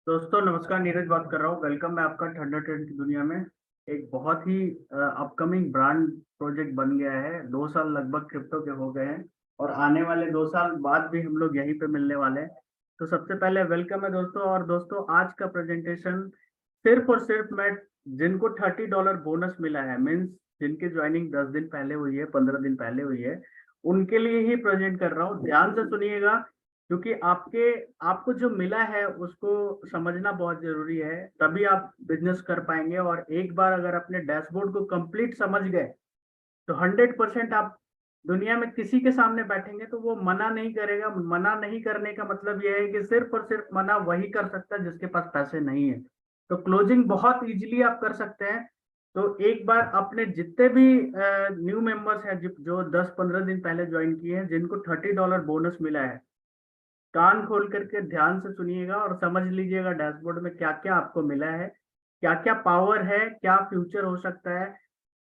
दोस्तों नमस्कार, नीरज बात कर रहा हूँ। वेलकम है आपका थंडर ट्रेड की दुनिया में। एक बहुत ही अपकमिंग ब्रांड प्रोजेक्ट बन गया है। 2 साल लगभग क्रिप्टो के हो गए हैं और आने वाले 2 साल बाद भी हम लोग यहीं पे मिलने वाले हैं। तो सबसे पहले वेलकम है दोस्तों। और दोस्तों आज का प्रेजेंटेशन सिर्फ और सिर्फ मैं जिनको $30 बोनस मिला है, मीन्स जिनकी ज्वाइनिंग 10 दिन पहले हुई है, 15 दिन पहले हुई है, उनके लिए ही प्रेजेंट कर रहा हूँ। ध्यान से सुनिएगा क्योंकि आपको जो मिला है उसको समझना बहुत जरूरी है, तभी आप बिजनेस कर पाएंगे। और एक बार अगर अपने डैशबोर्ड को कंप्लीट समझ गए तो 100% आप दुनिया में किसी के सामने बैठेंगे तो वो मना नहीं करेगा। मना नहीं करने का मतलब यह है कि सिर्फ और सिर्फ मना वही कर सकता है जिसके पास पैसे नहीं है। तो क्लोजिंग बहुत इजीली आप कर सकते हैं। तो एक बार अपने जितने भी न्यू मेंबर्स हैं जो 10-15 दिन पहले ज्वाइन किए हैं, जिनको $30 बोनस मिला है, कान खोल करके ध्यान से सुनिएगा और समझ लीजिएगा डैशबोर्ड में क्या क्या आपको मिला है, क्या क्या पावर है, क्या फ्यूचर हो सकता है,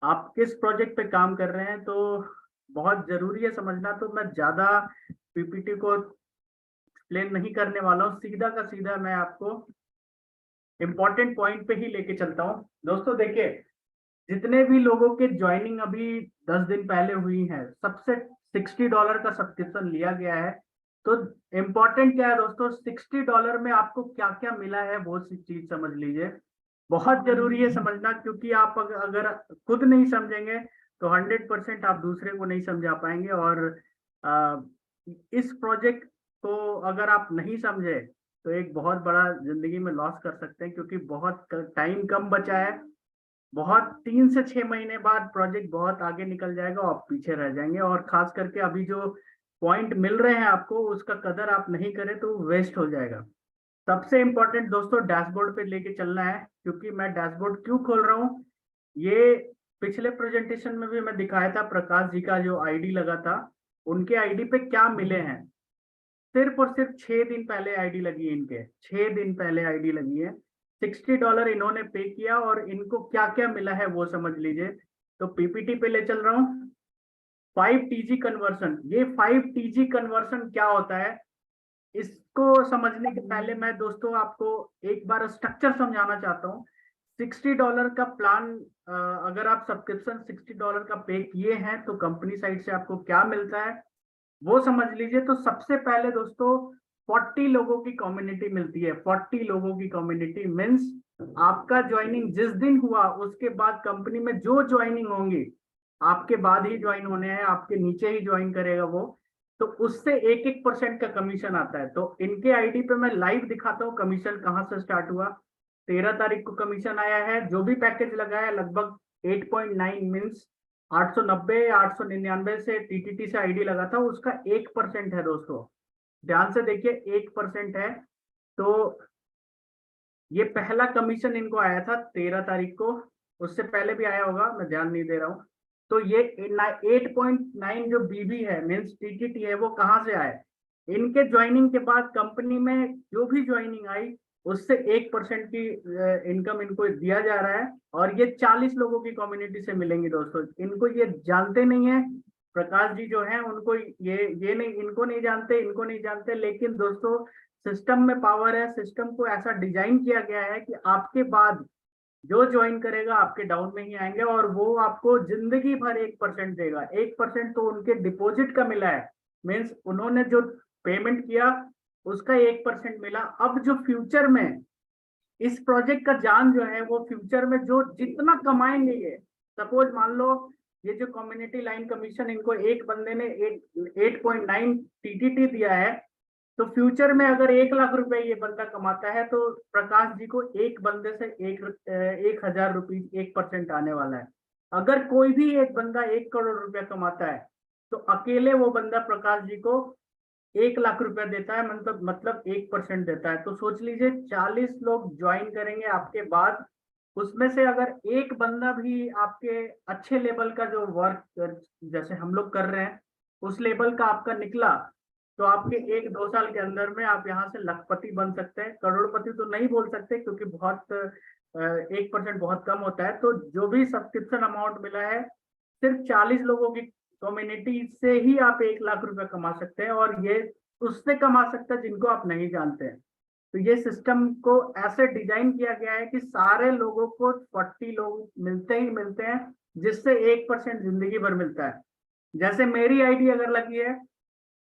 आप किस प्रोजेक्ट पे काम कर रहे हैं। तो बहुत जरूरी है समझना। तो मैं ज्यादा पीपीटी को एक्सप्लेन नहीं करने वाला हूँ, सीधा का सीधा मैं आपको इम्पोर्टेंट पॉइंट पे ही लेके चलता हूँ। दोस्तों देखिए, जितने भी लोगों के ज्वाइनिंग अभी 10 दिन पहले हुई है, सबसे $60 का सब्सक्रिप्शन लिया गया है। तो इम्पोर्टेंट क्या है दोस्तों, $60 में आपको क्या क्या मिला है वो सी चीज समझ लीजिए। बहुत जरूरी है समझना, क्योंकि आप अगर खुद नहीं समझेंगे तो 100% आप दूसरे को नहीं समझा पाएंगे। और आ, इस प्रोजेक्ट को अगर आप नहीं समझे तो एक बहुत बड़ा जिंदगी में लॉस कर सकते हैं, क्योंकि बहुत टाइम कम बचा है। बहुत 3 से 6 महीने बाद प्रोजेक्ट बहुत आगे निकल जाएगा और आप पीछे रह जाएंगे। और खास करके अभी जो पॉइंट मिल रहे हैं आपको, उसका कदर आप नहीं करें तो वेस्ट हो जाएगा। सबसे इम्पोर्टेंट दोस्तों डैशबोर्ड पे लेके चलना है, क्योंकि मैं डैशबोर्ड क्यों खोल रहा हूँ, ये पिछले प्रेजेंटेशन में भी मैं दिखाया था। प्रकाश जी का जो आईडी लगा था, उनके आईडी पे क्या मिले हैं। सिर्फ और सिर्फ 6 दिन पहले आईडी लगी है इनके, 6 दिन पहले आईडी लगी है। $60 इन्होंने पे किया और इनको क्या क्या मिला है वो समझ लीजिए। तो पीपीटी पे ले चल रहा हूँ। 5TG कन्वर्सन, ये 5TG कन्वर्सन क्या होता है, इसको समझने के पहले मैं दोस्तों आपको एक बार स्ट्रक्चर समझाना चाहता हूँ। $60 का प्लान, अगर आप सब्सक्रिप्शन $60 का पे किए हैं तो कंपनी साइड से आपको क्या मिलता है वो समझ लीजिए। तो सबसे पहले दोस्तों 40 लोगों की कम्युनिटी मिलती है। 40 लोगों की कम्युनिटी मीन्स आपका ज्वाइनिंग जिस दिन हुआ उसके बाद कंपनी में जो ज्वाइनिंग होंगी, आपके बाद ही ज्वाइन होने हैं, आपके नीचे ही ज्वाइन करेगा वो, तो उससे 1-1% का कमीशन आता है। तो इनके आईडी पे मैं लाइव दिखाता हूँ कमीशन कहाँ से स्टार्ट हुआ। 13 तारीख को कमीशन आया है। जो भी पैकेज लगाया लगभग 8.9 मीन्स 890 899 से टीटीटी से आईडी लगा था, उसका 1% है दोस्तों। ध्यान से देखिए, 1% है। तो ये पहला कमीशन इनको आया था 13 तारीख को। उससे पहले भी आया होगा, मैं ध्यान नहीं दे रहा हूँ। तो ये 8.9 जो बीबी है मीन्स टीटीटी है, वो कहाँ से आए, इनके ज्वाइनिंग के बाद कंपनी में जो भी ज्वाइनिंग आई उससे 1% की इनकम इनको दिया जा रहा है। और ये 40 लोगों की कम्युनिटी से मिलेंगी दोस्तों। इनको ये जानते नहीं है, प्रकाश जी जो है उनको ये नहीं, इनको नहीं जानते, इनको नहीं जानते, लेकिन दोस्तों सिस्टम में पावर है। सिस्टम को ऐसा डिजाइन किया गया है कि आपके बाद जो ज्वाइन करेगा आपके डाउन में ही आएंगे और वो आपको जिंदगी भर 1% देगा। 1% तो उनके डिपॉजिट का मिला है, मीन्स उन्होंने जो पेमेंट किया उसका 1% मिला। अब जो फ्यूचर में इस प्रोजेक्ट का जान जो है, वो फ्यूचर में जो जितना कमाएंगे ये, सपोज मान लो ये जो कम्युनिटी लाइन कमीशन इनको एक बंदे ने 8.9 टीटीटी दिया है, तो फ्यूचर में अगर 1 लाख रुपए ये बंदा कमाता है तो प्रकाश जी को एक बंदे से 1,000 रुपये 1% आने वाला है। अगर कोई भी एक बंदा 1 करोड़ रुपया कमाता है तो अकेले वो बंदा प्रकाश जी को 1 लाख रुपया देता है, मतलब 1% देता है। तो सोच लीजिए 40 लोग ज्वाइन करेंगे आपके बाद, उसमें से अगर एक बंदा भी आपके अच्छे लेवल का जो वर्क जैसे हम लोग कर रहे हैं उस लेवल का आपका निकला, तो आपके 1-2 साल के अंदर में आप यहाँ से लखपति बन सकते हैं। करोड़पति तो नहीं बोल सकते क्योंकि बहुत 1% बहुत कम होता है। तो जो भी सब्सक्रिप्शन अमाउंट मिला है, सिर्फ 40 लोगों की कम्युनिटी से ही आप 1 लाख रुपए कमा सकते हैं। और ये उससे कमा सकते हैं जिनको आप नहीं जानते हैं। तो ये सिस्टम को ऐसे डिजाइन किया गया है कि सारे लोगों को 40 लोग मिलते ही मिलते हैं, जिससे 1% जिंदगी भर मिलता है। जैसे मेरी आईडी अगर लगी है,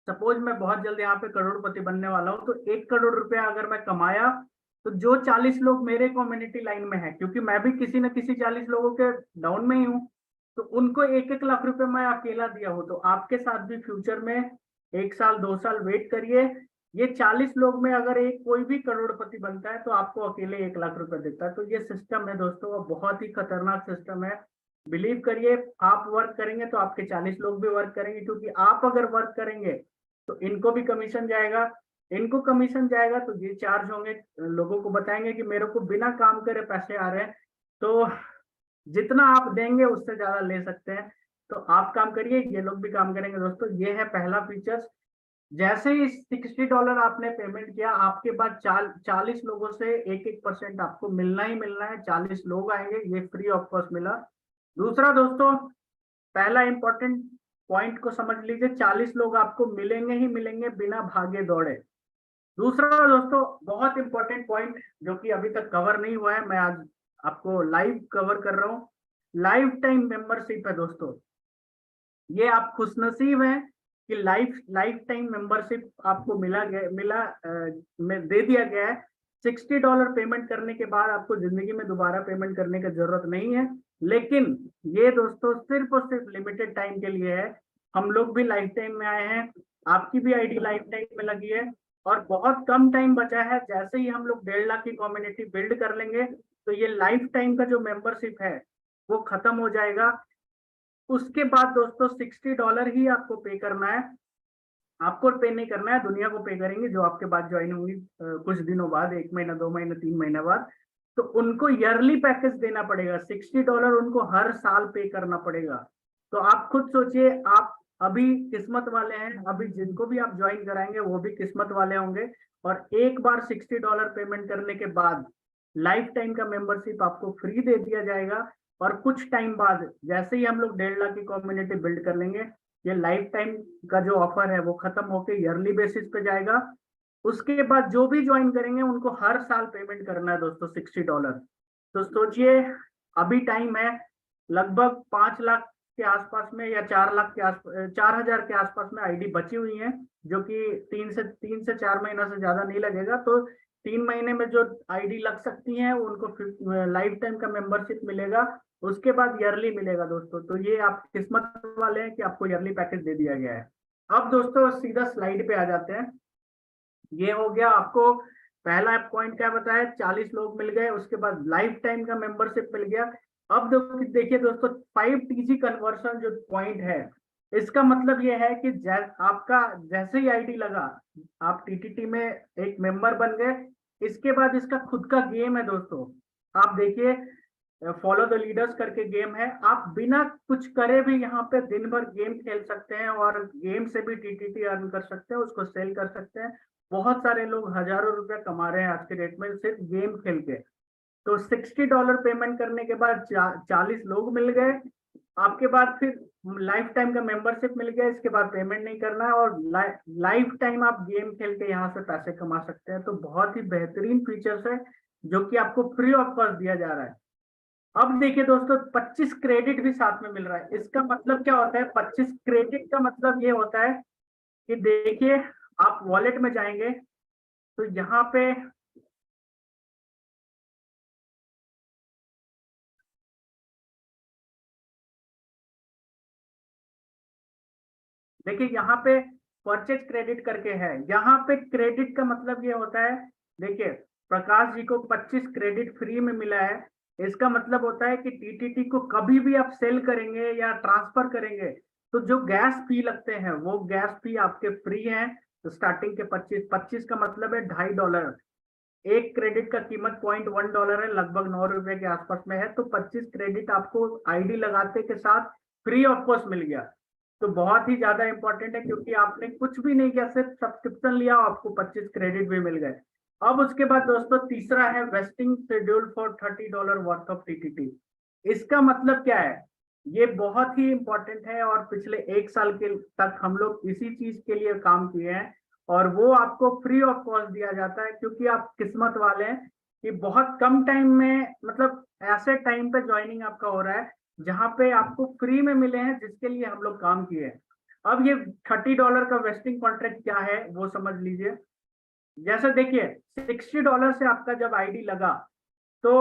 सपोज मैं बहुत जल्द यहाँ पे करोड़पति बनने वाला हूँ, तो 1 करोड़ रुपया अगर मैं कमाया, तो जो 40 लोग मेरे कम्युनिटी लाइन में है, क्योंकि मैं भी किसी न किसी 40 लोगों के डाउन में ही हूँ, तो उनको 1-1 लाख रुपए मैं अकेला दिया हूँ। तो आपके साथ भी फ्यूचर में 1 साल 2 साल वेट करिए, ये 40 लोग में अगर एक कोई भी करोड़पति बनता है तो आपको अकेले 1 लाख रुपए देता है। तो ये सिस्टम है दोस्तों, वो बहुत ही खतरनाक सिस्टम है। बिलीव करिए, आप वर्क करेंगे तो आपके 40 लोग भी वर्क करेंगे, क्योंकि आप अगर वर्क करेंगे तो इनको भी कमीशन जाएगा, इनको कमीशन जाएगा तो ये चार्ज होंगे, लोगों को बताएंगे कि मेरे को बिना काम करे पैसे आ रहे हैं। तो जितना आप देंगे उससे ज्यादा ले सकते हैं। तो आप काम करिए, ये लोग भी काम करेंगे दोस्तों। ये है पहला फीचर्स। जैसे ही $60 आपने पेमेंट किया, आपके बाद 40 लोगों से 1-1% आपको मिलना ही मिलना है। 40 लोग आएंगे, ये फ्री ऑफ कॉस्ट मिला। दूसरा दोस्तों, पहला इंपॉर्टेंट पॉइंट को समझ लीजिए, 40 लोग आपको मिलेंगे ही मिलेंगे बिना भागे दौड़े। दूसरा दोस्तों, बहुत इंपॉर्टेंट पॉइंट जो कि अभी तक कवर नहीं हुआ है, मैं आज आपको लाइव कवर कर रहा हूँ। लाइफ टाइम मेंबरशिप है दोस्तों। ये आप खुशनसीब हैं कि लाइफ टाइम मेंबरशिप आपको दे दिया गया है। $60 पेमेंट करने के बाद आपको जिंदगी में दोबारा पेमेंट करने की जरूरत नहीं है। लेकिन ये दोस्तों सिर्फ और सिर्फ लिमिटेड टाइम के लिए है। हम लोग भी लाइफ टाइम में आए हैं, आपकी भी आईडी लाइफ टाइम में लगी है, और बहुत कम टाइम बचा है। जैसे ही हम लोग 1.5 लाख की कम्युनिटी बिल्ड कर लेंगे, तो ये लाइफ टाइम का जो मेंबरशिप है वो खत्म हो जाएगा। उसके बाद दोस्तों $60 ही आपको पे करना है। आपको पे नहीं करना है, दुनिया को पे करेंगे जो आपके बाद ज्वाइन होंगी कुछ दिनों बाद, 1 महीना 2 महीना 3 महीना बाद। तो उनको ईयरली पैकेज देना पड़ेगा, $60 उनको हर साल पे करना पड़ेगा। तो आप खुद सोचिए, आप अभी किस्मत वाले हैं, अभी जिनको भी आप ज्वाइन कराएंगे वो भी किस्मत वाले होंगे। और एक बार $60 पेमेंट करने के बाद लाइफ टाइम का मेंबरशिप आपको फ्री दे दिया जाएगा। और कुछ टाइम बाद जैसे ही हम लोग 1.5 लाख की कम्युनिटी बिल्ड कर लेंगे, ये लाइफ टाइम का जो ऑफर है वो खत्म होकर ईयरली बेसिस पे जाएगा। उसके बाद जो भी ज्वाइन करेंगे उनको हर साल पेमेंट करना है दोस्तों $60। तो सोचिए, अभी टाइम है, लगभग 5 लाख के आसपास में या 4 लाख के आसपास, 4,000 के आसपास में आईडी बची हुई है, जो कि 3 से 4 महीना से ज्यादा नहीं लगेगा। तो 3 महीने में जो आईडी लग सकती है उनको लाइफ टाइम का मेंबरशिप मिलेगा। उसके बाद ईयरली मिलेगा दोस्तों। तो ये आप किस्मत वाले हैं कि आपको ईयरली पैकेज दे दिया गया है। अब दोस्तों सीधा स्लाइड पे आ जाते हैं। ये हो गया आपको पहला पॉइंट, क्या बताया, 40 लोग मिल गए, उसके बाद लाइफ टाइम का मेंबरशिप मिल गया। अब देखिए दोस्तों, 5TG कन्वर्सन जो पॉइंट है, इसका मतलब ये है कि आपका जैसे ही आईडी लगा, आप टीटीटी में एक मेंबर बन गए। इसके बाद इसका खुद का गेम है दोस्तों। आप देखिए, फॉलो द लीडर्स करके गेम है। आप बिना कुछ करे भी यहाँ पे दिन भर गेम खेल सकते हैं, और गेम से भी टीटीटी अर्न कर सकते हैं, उसको सेल कर सकते हैं। बहुत सारे लोग हजारों रुपए कमा रहे हैं आज के डेट में सिर्फ गेम खेल के। तो $60 पेमेंट करने के बाद 40 लोग मिल गए। आपके बाद फिर लाइफ टाइम का मेंबरशिप मिल गया, इसके बाद पेमेंट नहीं करना है, और लाइफ टाइम आप गेम खेल के यहाँ से पैसे कमा सकते हैं। तो बहुत ही बेहतरीन फीचर्स है जो कि आपको फ्री ऑफ कॉस्ट दिया जा रहा है। अब देखिए दोस्तों, 25 क्रेडिट भी साथ में मिल रहा है। इसका मतलब क्या होता है? 25 क्रेडिट का मतलब ये होता है कि देखिए, आप वॉलेट में जाएंगे तो यहाँ पे देखिए, यहाँ पे परचेज क्रेडिट करके है। यहाँ पे क्रेडिट का मतलब ये होता है, देखिए, प्रकाश जी को 25 क्रेडिट फ्री में मिला है। इसका मतलब होता है कि टीटीटी को कभी भी आप सेल करेंगे या ट्रांसफर करेंगे तो जो गैस फी लगते हैं वो गैस फी आपके फ्री हैं। तो स्टार्टिंग के 25 का मतलब है $2.5। एक क्रेडिट का कीमत $0.1 है, लगभग 9 रुपए के आसपास में है। तो 25 क्रेडिट आपको आईडी लगाते के साथ फ्री ऑफ कॉस्ट मिल गया। तो बहुत ही ज्यादा इंपॉर्टेंट है, क्योंकि आपने कुछ भी नहीं किया, सिर्फ सब्सक्रिप्शन लिया, आपको 25 क्रेडिट भी मिल गए। अब उसके बाद दोस्तों तीसरा है wasting schedule for $30 worth of TTT. इसका मतलब क्या है? ये बहुत ही इंपॉर्टेंट है, और पिछले 1 साल के तक हम लोग इसी चीज के लिए काम किए हैं। और वो आपको फ्री ऑफ कॉस्ट दिया जाता है, क्योंकि आप किस्मत वाले हैं कि बहुत कम टाइम में, मतलब ऐसे टाइम पे ज्वाइनिंग आपका हो रहा है जहां पे आपको फ्री में मिले हैं, जिसके लिए हम लोग काम किए हैं। अब ये $30 का वेस्टिंग कॉन्ट्रैक्ट क्या है वो समझ लीजिए। जैसे देखिए, $60 से आपका जब आईडी लगा तो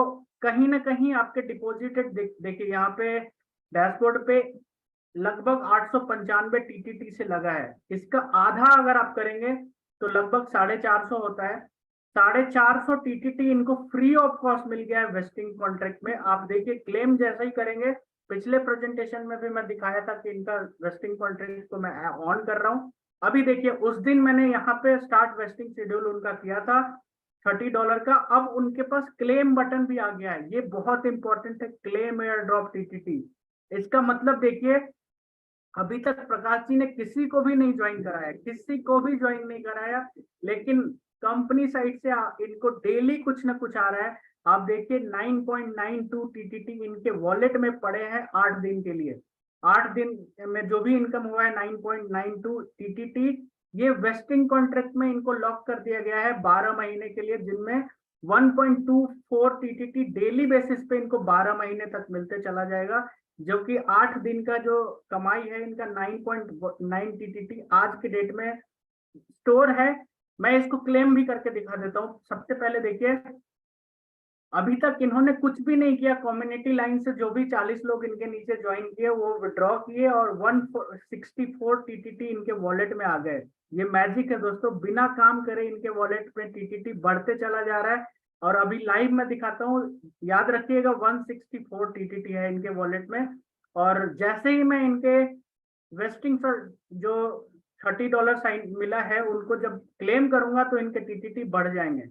कहीं ना कहीं आपके डिपॉजिटेड देखिए यहाँ पे डैशबोर्ड पे लगभग 895 टीटीटी से लगा है। इसका आधा अगर आप करेंगे तो लगभग 450 होता है। 450 टीटीटी इनको फ्री ऑफ कॉस्ट मिल गया है वेस्टिंग कॉन्ट्रैक्ट में। आप देखिए क्लेम जैसा ही करेंगे, पिछले प्रेजेंटेशन में भी मैं दिखाया था कि इनका वेस्टिंग कॉन्ट्रैक्ट को मैं ऑन कर रहा हूँ। अभी देखिए उस दिन मैंने यहाँ पे स्टार्ट वेस्टिंग शेड्यूल उनका किया था $30 का। अब उनके पास क्लेम बटन भी आ गया है, ये बहुत इंपॉर्टेंट है, क्लेम एयर ड्रॉप टीटीटी। इसका मतलब देखिए, अभी तक प्रकाश जी ने किसी को भी नहीं ज्वाइन कराया, किसी को भी ज्वाइन नहीं कराया, लेकिन कंपनी साइड से इनको डेली कुछ ना कुछ आ रहा है। आप देखिए 9.92 टीटीटी इनके वॉलेट में पड़े हैं 8 दिन के लिए। 8 दिन में जो भी इनकम हुआ है 9.92 टीटीटी, ये वेस्टिंग कॉन्ट्रैक्ट में इनको लॉक कर दिया गया है 12 महीने के लिए, जिनमें 1.24 टीटीटी डेली बेसिस पे इनको 12 महीने तक मिलते चला जाएगा, जो कि 8 दिन का जो कमाई है इनका 9.9 टीटीटी आज के डेट में स्टोर है। मैं इसको क्लेम भी करके दिखा देता हूँ। सबसे पहले देखिए, अभी तक इन्होंने कुछ भी नहीं किया। कम्युनिटी लाइन से जो भी 40 लोग इनके नीचे ज्वाइन किए वो विड्रॉ किए और 164 टीटीटी इनके वॉलेट में आ गए। ये मैजिक है दोस्तों, बिना काम करे इनके वॉलेट में टीटीटी बढ़ते चला जा रहा है। और अभी लाइव में दिखाता हूँ, याद रखिएगा 164 टीटीटी है इनके वॉलेट में। और जैसे ही मैं इनके वेस्टिंग पर जो $30 साइन मिला है उनको जब क्लेम करूंगा तो इनके टीटीटी बढ़ जाएंगे।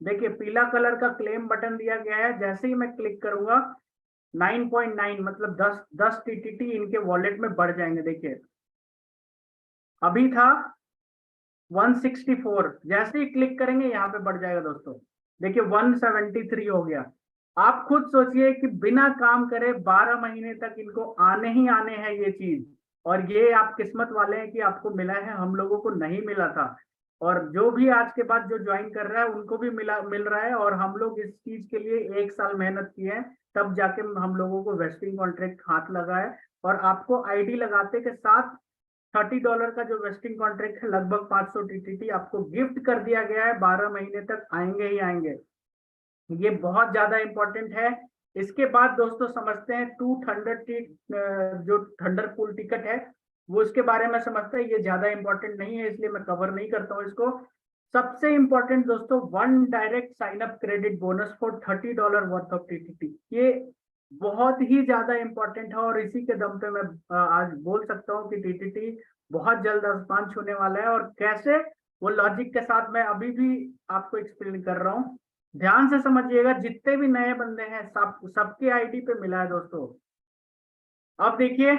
देखिए पीला कलर का क्लेम बटन दिया गया है, जैसे ही मैं क्लिक करूंगा 9.9 मतलब 10 टीटीटी इनके वॉलेट में बढ़ जाएंगे। देखिए अभी था 164, जैसे ही क्लिक करेंगे यहाँ पे बढ़ जाएगा दोस्तों। देखिए 173 हो गया। आप खुद सोचिए कि बिना काम करे 12 महीने तक इनको आने ही आने हैं ये चीज, और ये आप किस्मत वाले हैं कि आपको मिला है, हम लोगों को नहीं मिला था। और जो भी आज के बाद जो ज्वाइन कर रहा है उनको भी मिल रहा है। और हम लोग इस चीज के लिए 1 साल मेहनत किए हैं, तब जाके हम लोगों को वेस्टिंग कॉन्ट्रैक्ट हाथ लगा है। और आपको आईडी लगाते के साथ $30 का जो वेस्टिंग कॉन्ट्रैक्ट है लगभग 500 टीटीटी आपको गिफ्ट कर दिया गया है। 12 महीने तक आएंगे ही आएंगे, ये बहुत ज्यादा इंपॉर्टेंट है। इसके बाद दोस्तों समझते हैं 200 जो थंडरपुल टिकट है वो इसके बारे में समझते हैं। ये ज्यादा इंपॉर्टेंट नहीं है इसलिए मैं कवर नहीं करता हूँ इसको। सबसे इंपॉर्टेंट दोस्तों, 1 direct sign up credit bonus for $30 worth of TTT, ये बहुत ही ज्यादा इंपॉर्टेंट है। और इसी के दम पे मैं आज बोल सकता हूँ कि टीटीटी बहुत जल्द आसमान छूने वाला है। और कैसे, वो लॉजिक के साथ मैं अभी भी आपको एक्सप्लेन कर रहा हूँ। ध्यान से समझिएगा, जितने भी नए बंदे हैं सबके आईडी पे मिला है दोस्तों। अब देखिए,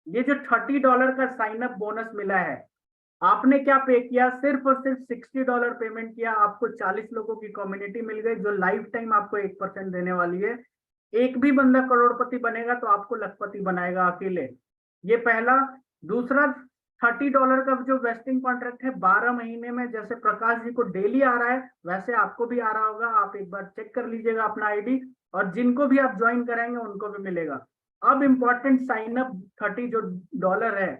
ये जो $30 का साइन अप बोनस मिला है, आपने क्या पे किया, सिर्फ और सिर्फ $60 पेमेंट किया, आपको 40 लोगों की कम्युनिटी मिल गई जो लाइफ टाइम आपको 1% देने वाली है। एक भी बंदा करोड़पति बनेगा तो आपको लखपति बनाएगा अकेले। ये पहला। दूसरा, $30 का जो वेस्टिंग कॉन्ट्रैक्ट है 12 महीने में, जैसे प्रकाश जी को डेली आ रहा है वैसे आपको भी आ रहा होगा। आप एक बार चेक कर लीजिएगा अपना आईडी, और जिनको भी आप ज्वाइन कराएंगे उनको भी मिलेगा। अब इम्पोर्टेंट साइन अप 30 जो डॉलर है,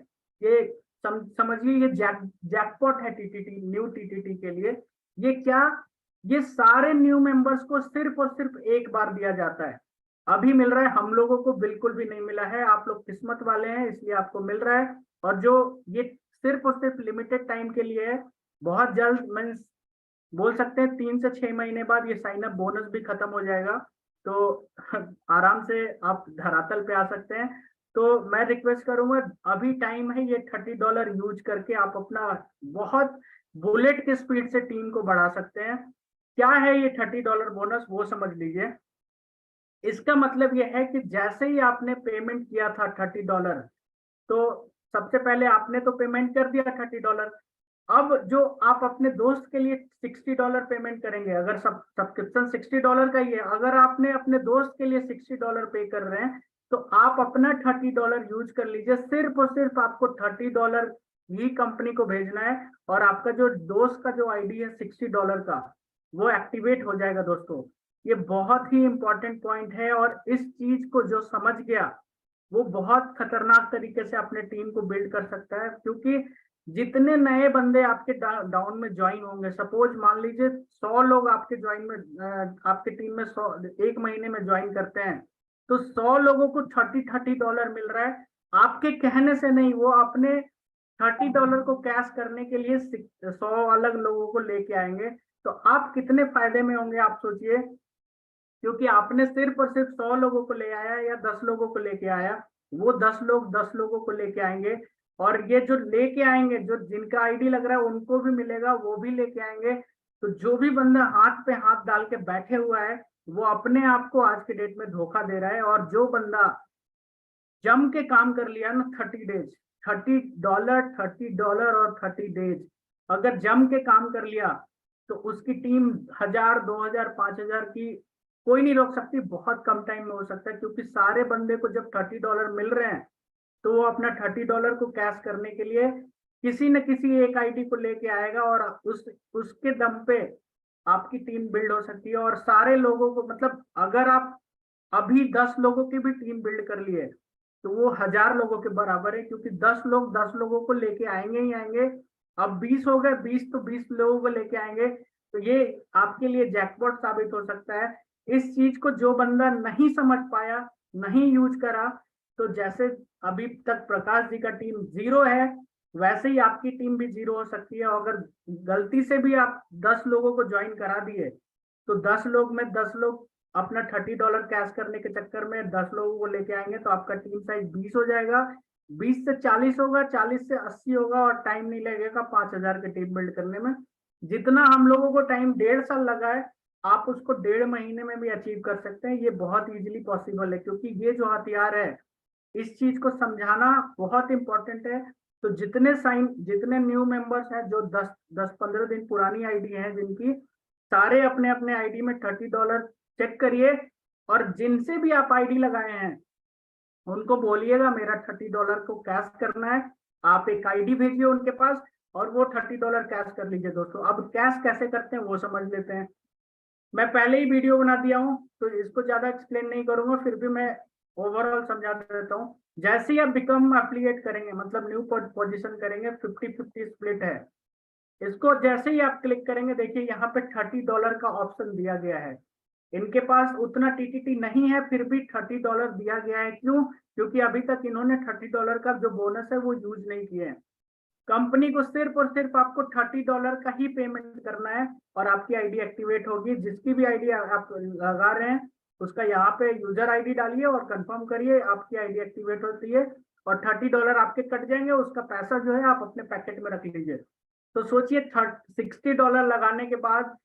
ये समझिए ये जैकपॉट है टीटीटी, न्यू टीटीटी के लिए। ये क्या, ये सारे न्यू मेंबर्स को सिर्फ और सिर्फ एक बार दिया जाता है। अभी मिल रहा है, हम लोगों को बिल्कुल भी नहीं मिला है। आप लोग किस्मत वाले हैं इसलिए आपको मिल रहा है। और जो ये सिर्फ और सिर्फ लिमिटेड टाइम के लिए है, बहुत जल्द मीन्स बोल सकते हैं 3 से 6 महीने बाद ये साइन अप बोनस भी खत्म हो जाएगा। तो आराम से आप धरातल पे आ सकते हैं। तो मैं रिक्वेस्ट करूंगा, अभी टाइम है, ये $30 यूज करके आप अपना बहुत बुलेट के स्पीड से टीम को बढ़ा सकते हैं। क्या है ये $30 बोनस वो समझ लीजिए। इसका मतलब यह है कि जैसे ही आपने पेमेंट किया था $30, तो सबसे पहले आपने तो पेमेंट कर दिया $30। अब जो आप अपने दोस्त के लिए $60 पेमेंट करेंगे, अगर सब्सक्रिप्शन $60 का ही है, अगर आपने अपने दोस्त के लिए $60 पे कर रहे हैं तो आप अपना $30 यूज कर लीजिए, सिर्फ और सिर्फ आपको $30 ही कंपनी को भेजना है, और आपका जो दोस्त का जो आईडी है $60 का, वो एक्टिवेट हो जाएगा दोस्तों। ये बहुत ही इंपॉर्टेंट पॉइंट है, और इस चीज को जो समझ गया वो बहुत खतरनाक तरीके से अपने टीम को बिल्ड कर सकता है। क्योंकि जितने नए बंदे आपके डाउन में ज्वाइन होंगे, सपोज मान लीजिए 100 लोग आपके ज्वाइन में आपके टीम में 100 एक महीने में ज्वाइन करते हैं, तो 100 लोगों को $30 मिल रहा है आपके कहने से नहीं, वो अपने $30 को कैश करने के लिए 100 अलग लोगों को लेके आएंगे। तो आप कितने फायदे में होंगे आप सोचिए, क्योंकि आपने सिर्फ और सिर्फ 100 लोगों को ले आया या 10 लोगों को लेके आया, वो 10 लोग 10 लोगों को लेके आएंगे, और ये जो लेके आएंगे, जो जिनका आईडी लग रहा है उनको भी मिलेगा, वो भी लेके आएंगे। तो जो भी बंदा हाथ पे हाथ डाल के बैठे हुआ है, वो अपने आप को आज के डेट में धोखा दे रहा है। और जो बंदा जम के काम कर लिया ना, 30 डेज, $30 और 30 डेज अगर जम के काम कर लिया, तो उसकी टीम 1000, 2000, 5000 की कोई नहीं रोक सकती। बहुत कम टाइम में हो सकता है, क्योंकि सारे बंदे को जब $30 मिल रहे हैं, तो वो अपना $30 को कैश करने के लिए किसी न किसी एक आईडी को लेके आएगा, और उसके दम पे आपकी टीम बिल्ड हो सकती है। और सारे लोगों को, मतलब अगर आप अभी 10 लोगों की भी टीम बिल्ड कर लिए, तो वो 1000 लोगों के बराबर है, क्योंकि 10 लोग 10 लोगों को लेके आएंगे ही आएंगे। अब 20 हो गए, 20 तो 20 लोगों को लेके आएंगे। तो ये आपके लिए जैकपॉट साबित हो सकता है। इस चीज को जो बंदा नहीं समझ पाया, नहीं यूज करा, तो जैसे अभी तक प्रकाश जी का टीम 0 है, वैसे ही आपकी टीम भी 0 हो सकती है। अगर गलती से भी आप 10 लोगों को ज्वाइन करा दिए, तो 10 लोग में 10 लोग अपना $30 कैश करने के चक्कर में 10 लोगों को लेके आएंगे, तो आपका टीम साइज 20 हो जाएगा, 20 से 40 होगा, 40 से 80 होगा, और टाइम नहीं लगेगा 5000 की टीम बिल्ड करने में। जितना हम लोगों को टाइम 1.5 साल लगा है, आप उसको 1.5 महीने में भी अचीव कर सकते हैं। ये बहुत इजीली पॉसिबल है, क्योंकि ये जो हथियार है, इस चीज को समझाना बहुत इंपॉर्टेंट है। तो जितने न्यू मेंबर्स हैं, जो 10-15 दिन पुरानी आईडी है जिनकी, सारे अपने अपने आईडी में $30 चेक करिए, और जिनसे भी आप आईडी लगाए हैं उनको बोलिएगा मेरा $30 को कैश करना है। आप एक आईडी भेजिए उनके पास, और वो $30 कैश कर लीजिए दोस्तों। अब कैश कैसे करते हैं वो समझ लेते हैं। मैं पहले ही वीडियो बना दिया हूँ, तो इसको ज्यादा एक्सप्लेन नहीं करूंगा, फिर भी मैं ओवरऑल समझा देता हूँ। जैसे ही आप बिकम एफिलिएट करेंगे, मतलब न्यू पोजीशन करेंगे, 50-50 स्प्लिट है, इसको जैसे ही आप क्लिक करेंगे, देखिए यहाँ पे $30 का ऑप्शन दिया गया है। इनके पास उतना टीटीटी नहीं है, फिर भी $30 दिया गया है। क्यों? क्योंकि अभी तक इन्होंने $30 का जो बोनस है वो यूज नहीं किए हैं। कंपनी को सिर्फ और सिर्फ आपको $30 का ही पेमेंट करना है, और आपकी आईडी एक्टिवेट होगी। जिसकी भी आईडी आप लगा रहे हैं, उसका यहाँ पे यूजर आईडी डालिए और कंफर्म करिए, आपकी आईडी एक्टिवेट होती है, और $30 आपके कट जाएंगे। उसका पैसा जो है आप अपने पैकेट में रख लीजिए। तो सोचिए, $60 लगाने के बाद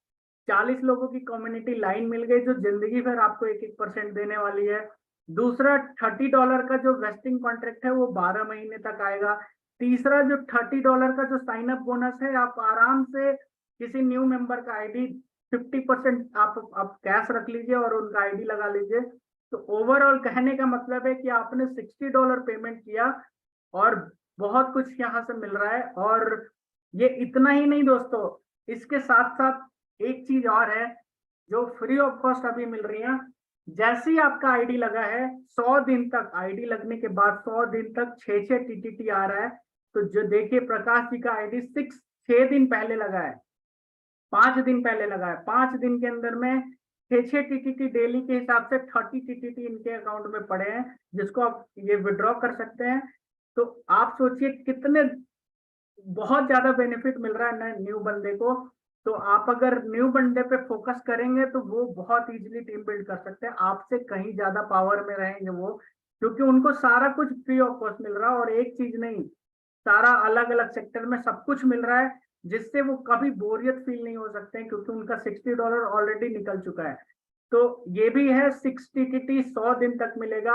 40 लोगों की कम्युनिटी लाइन मिल गई, जो जिंदगी भर आपको 1-1% देने वाली है। दूसरा, $30 का जो वेस्टिंग कॉन्ट्रैक्ट है वो 12 महीने तक आएगा। तीसरा, जो $30 का जो साइन अप बोनस है, आप आराम से किसी न्यू मेंबर का आईडी 50% आप कैश रख लीजिए और उनका आईडी लगा लीजिए। तो ओवरऑल कहने का मतलब है कि आपने $60 पेमेंट किया, और बहुत कुछ यहाँ से मिल रहा है। और ये इतना ही नहीं दोस्तों, इसके साथ साथ एक चीज और है जो फ्री ऑफ कॉस्ट अभी मिल रही है। जैसे ही आपका आईडी लगा है, 100 दिन तक, आईडी लगने के बाद 100 दिन तक 6 टीटीटी आ रहा है। तो जो देखिए, प्रकाश जी का आईडी 6 दिन पहले लगा है, 5 दिन पहले लगा है, 5 दिन के अंदर में 6 टीटीटी डेली के हिसाब से 30 टीटीटी इनके अकाउंट में पड़े हैं, जिसको आप ये विड्रॉ कर सकते हैं। तो आप सोचिए कितने बहुत ज्यादा बेनिफिट मिल रहा है न्यू बंदे को। तो आप अगर न्यू बंदे पे फोकस करेंगे, तो वो बहुत इजीली टीम बिल्ड कर सकते हैं, आपसे कहीं ज्यादा पावर में रहेंगे वो, क्योंकि उनको सारा कुछ फ्री ऑफ कॉस्ट मिल रहा है। और एक चीज नहीं, सारा अलग अलग सेक्टर में सब कुछ मिल रहा है, जिससे वो कभी बोरियत फील नहीं हो सकते हैं, क्योंकि उनका $60 ऑलरेडी निकल चुका है। तो ये भी है, 60 100 दिन तक मिलेगा,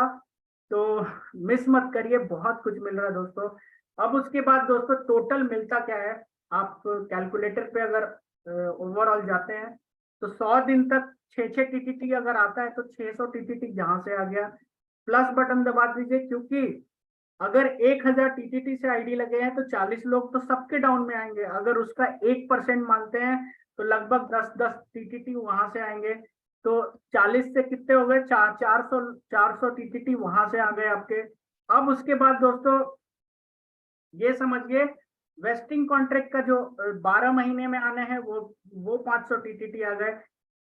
तो मिस मत करिए, बहुत कुछ मिल रहा है दोस्तों। अब उसके बाद दोस्तों, टोटल मिलता क्या है, आप कैलकुलेटर पे अगर ओवरऑल जाते हैं, तो 100 दिन तक 6 टीटीटी अगर आता है, तो 600 टीटीटी यहाँ से आ गया, प्लस बटन दबा दीजिए, क्योंकि अगर 1000 टीटीटी से आईडी लगे हैं तो 40 लोग तो सबके डाउन में आएंगे। अगर उसका 1% मानते हैं तो लगभग 10-10 टीटीटी वहां से आएंगे। तो 40 से कितने हो गए, 400 टीटीटी वहां से आ गए आपके। अब उसके बाद दोस्तों ये समझिए, वेस्टिंग कॉन्ट्रैक्ट का जो 12 महीने में आने हैं वो 500 टीटीटी आ गए।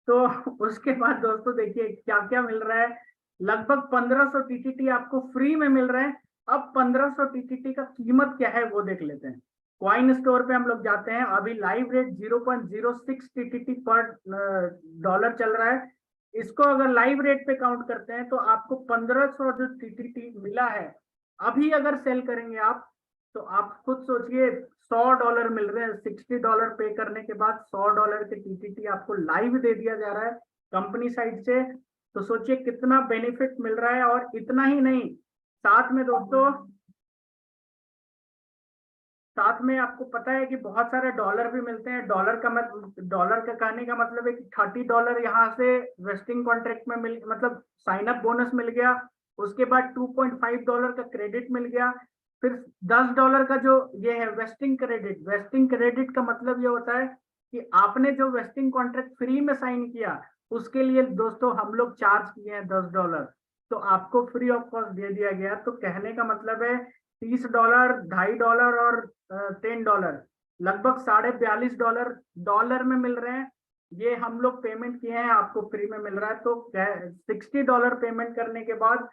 तो उसके बाद दोस्तों देखिए क्या क्या मिल रहा है। लगभग 1500 टीटीटी आपको फ्री में मिल रहे हैं। अब 1500 टीटीटी का कीमत क्या है वो देख लेते हैं। कॉइन स्टोर पे हम लोग जाते हैं, अभी लाइव रेट 0.06 टीटीटी पर डॉलर चल रहा है। इसको अगर लाइव रेट पे काउंट करते हैं तो आपको 1500 जो टीटीटी मिला है, अभी अगर सेल करेंगे आप, तो आप खुद सोचिए, $100 मिल रहे हैं। $60 पे करने के बाद $100 के टीटीटी आपको लाइव दे दिया जा रहा है कंपनी साइड से। तो सोचिए कितना बेनिफिट मिल रहा है। और इतना ही नहीं, साथ में दोस्तों, साथ में आपको पता है कि बहुत सारे डॉलर भी मिलते हैं। डॉलर का कहने का मतलब है कि $30 यहाँ से वेस्टिंग कॉन्ट्रैक्ट में मिल, मतलब साइन अप बोनस मिल गया। उसके बाद $2.5 का क्रेडिट मिल गया। फिर $10 का जो ये है वेस्टिंग क्रेडिट। वेस्टिंग क्रेडिट का मतलब ये होता है कि आपने जो वेस्टिंग कॉन्ट्रैक्ट फ्री में साइन किया, उसके लिए दोस्तों हम लोग चार्ज किए हैं $10, तो आपको फ्री ऑफ कॉस्ट दे दिया गया। तो कहने का मतलब है $30, $2.5 और $10, लगभग $42.5 डॉलर में मिल रहे हैं। ये हम लोग पेमेंट किए हैं, आपको फ्री में मिल रहा है। तो $60 पेमेंट करने के बाद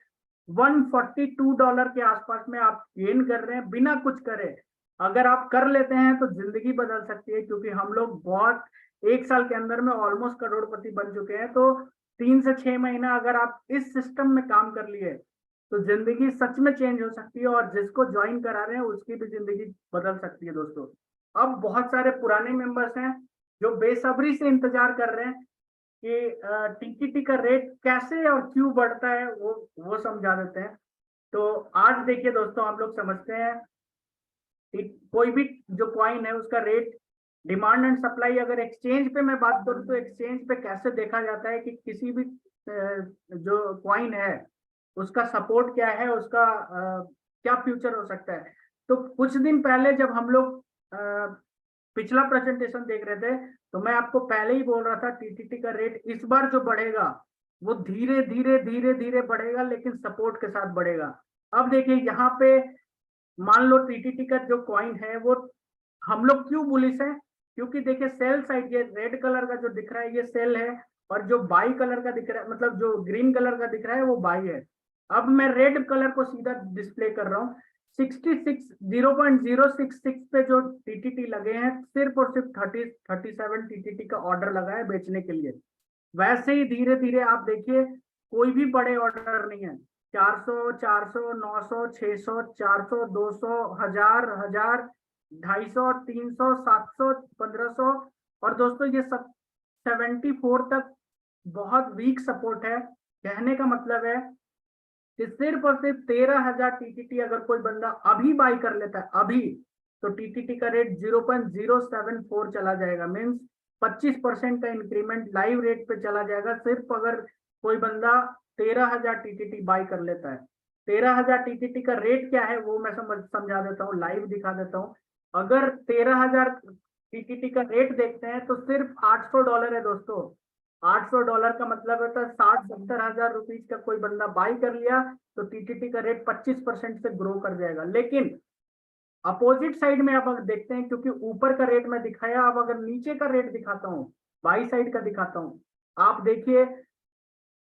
$142 के आसपास में आप गेन कर रहे हैं बिना कुछ करे। अगर आप कर लेते हैं तो जिंदगी बदल सकती है, क्योंकि हम लोग बहुत 1 साल के अंदर में ऑलमोस्ट करोड़पति बन चुके हैं। तो 3 से 6 महीना अगर आप इस सिस्टम में काम कर लिए तो जिंदगी सच में चेंज हो सकती है, और जिसको ज्वाइन करा रहे हैं उसकी भी जिंदगी बदल सकती है दोस्तों। अब बहुत सारे पुराने मेंबर्स हैं जो बेसब्री से इंतजार कर रहे हैं कि टीटीटी का रेट कैसे और क्यों बढ़ता है, वो समझा देते हैं। तो आज देखिए दोस्तों, हम लोग समझते हैं कि कोई भी जो कॉइन है उसका रेट, डिमांड एंड सप्लाई। अगर एक्सचेंज पे मैं बात करूं तो एक्सचेंज पे कैसे देखा जाता है कि किसी भी जो कॉइन है उसका सपोर्ट क्या है, उसका क्या फ्यूचर हो सकता है। तो कुछ दिन पहले जब हम लोग पिछला प्रेजेंटेशन देख रहे थे, तो मैं आपको पहले ही बोल रहा था टीटीटी का रेट इस बार जो बढ़ेगा वो धीरे धीरे धीरे धीरे बढ़ेगा, लेकिन सपोर्ट के साथ बढ़ेगा। अब देखिए यहाँ पे मान लो टीटीटी का जो कॉइन है वो, हम लोग क्यों बुलिश है, क्योंकि देखिए सेल साइड, ये रेड कलर का जो दिख रहा है ये सेल है, और जो बाई कलर का दिख रहा है, मतलब जो ग्रीन कलर का दिख रहा है वो बाई है। अब मैं रेड कलर को सीधा डिस्प्ले कर रहा हूँ। 0.066 पे जो टीटीटी लगे हैं, सिर्फ और सिर्फ 37 टीटीटी का ऑर्डर लगा है बेचने के लिए। वैसे ही धीरे धीरे आप देखिए कोई भी बड़े ऑर्डर नहीं है। 400, 400, 900, 600, 400, 200, 1000, 250, 300, 700, 1500। और दोस्तों ये सब 74 तक बहुत वीक सपोर्ट है। कहने का मतलब है कि सिर्फ और सिर्फ 13,000 टीटीटी अगर कोई बंदा अभी बाई कर लेता है अभी, तो टीटीटी का रेट 0.074 चला जाएगा। मीन्स 25% का इंक्रीमेंट लाइव रेट पे चला जाएगा, सिर्फ अगर कोई बंदा 13,000 टीटीटी बाई कर लेता है। 13,000 टीटीटी का रेट क्या है वो मैं समझा देता हूँ, लाइव दिखा देता हूँ। अगर 13,000 टीटीटी का रेट देखते हैं तो सिर्फ $800 है दोस्तों। $800 का मतलब होता है 60-70 हजार रुपीज का कोई बंदा बाई कर लिया तो टीटीटी का रेट 25% से ग्रो कर जाएगा। लेकिन अपोजिट साइड में अब अगर देखते हैं, क्योंकि ऊपर का रेट मैं दिखाया, अब अगर नीचे का रेट दिखाता हूँ, बाई साइड का दिखाता हूँ, आप देखिए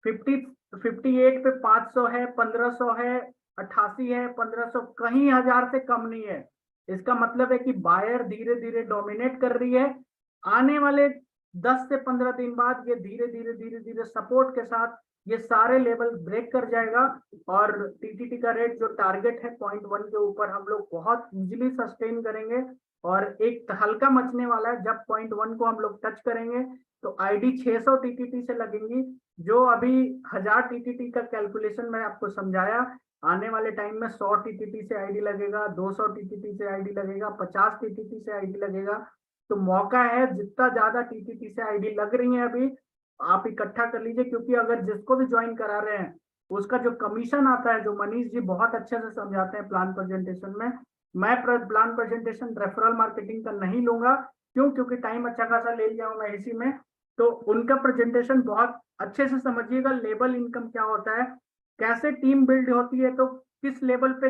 58 पे 500 है, 1500 है, 88 है, 1500, कहीं 1000 से कम नहीं है। इसका मतलब है कि बायर धीरे धीरे डोमिनेट कर रही है। आने वाले 10 से 15 दिन बाद ये धीरे धीरे धीरे धीरे सपोर्ट के साथ ये सारे लेवल ब्रेक कर जाएगा, और टीटीटी का रेट जो टारगेट है 0.1 के ऊपर हम लोग बहुत इजीली सस्टेन करेंगे। और एक हल्का मचने वाला है, जब 0.1 को हम लोग टच करेंगे तो आईडी 600 टीटीटी से लगेंगी। जो अभी 1000 टीटीटी का कैलकुलेशन मैं आपको समझाया, आने वाले टाइम में 100 टीटीटी से आईडी लगेगा, 200 टीटीटी से आईडी लगेगा, 50 टीटीटी से आईडी लगेगा। तो मौका है, जितना ज्यादा टीटीटी से आईडी लग रही है अभी, आप इकट्ठा कर लीजिए, क्योंकि अगर जिसको भी ज्वाइन करा रहे हैं उसका जो कमीशन आता है, जो मनीष जी बहुत अच्छे से समझाते हैं प्लान प्रेजेंटेशन में। मैं प्लान प्रेजेंटेशन रेफरल मार्केटिंग का नहीं लूंगा, क्यों? क्योंकि टाइम अच्छा खासा ले लिया हूं मैं इसी में। तो उनका प्रेजेंटेशन बहुत अच्छे से समझिएगा। लेबल इनकम क्या होता है, कैसे टीम बिल्ड होती है, तो किस लेवल पे